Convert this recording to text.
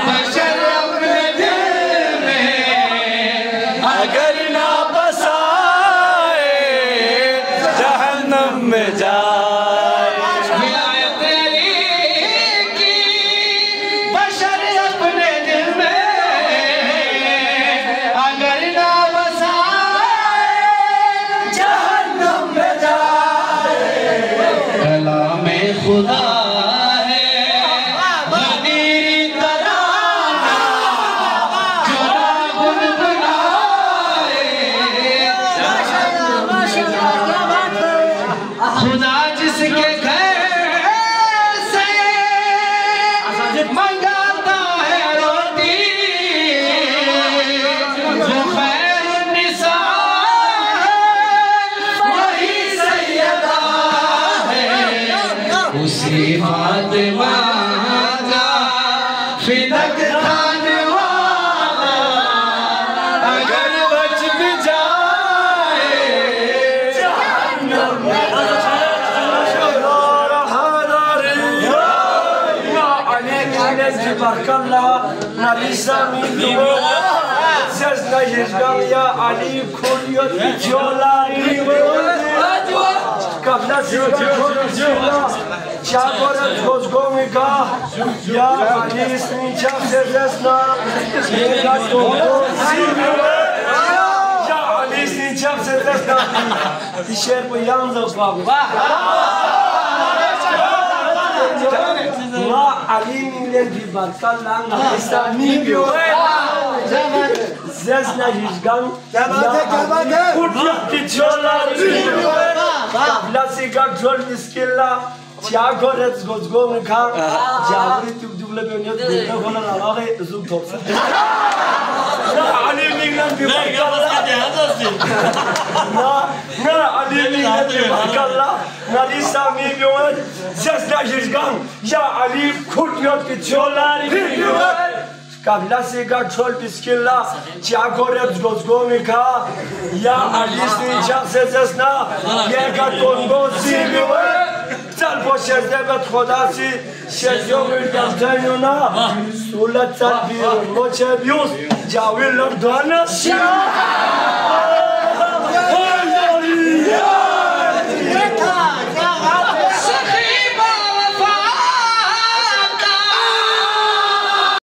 बशर अपने दिल में अगर ना बसाए जहन्नम में जाए। तेरी की बशर अपने दिल में अगर ना बसाए जहन्नम में जाए। कलाम खुदा खुदा जिसके घर से मंगाता है रोटी वो खैरुन्निसा वही सैयदा है। उसी फातिमा का फिदक खाने वाला अगर बच भी जाए जहन्नम में Barkallah, Nalisa Midu, Sesna Yizgalia, Ali Kulio, Jolari, Kabla Zilla, Chabora Gosgomiga, Ya Ali Snincha Sesna, Ya Ali Snincha Sesna, Isher Yanzo Baba. Ali Milen di Barkallah, Nalisa Midu, Zesna Yizgan, Kurdia Jolari, Lasiga Jol Miskilla, Tiago Reds Gosgomiga, Jabri to Dublebionet, the Honor Zutops. Ali Milan di Barkallah, Nalisa Midu, Zesna Yizgan, Ya Ali Kurdia Jolari. Kabla se ga chol biskilla, Tiago Reds Gosgomiga, Ya Ali Snincha Sesna, Ye ga Congo Sibiwe. Salvo Shezdevet Khodasi, Shezdomil Dantayuna, Sulat Salbir, Mochebius, Jawil Lordana,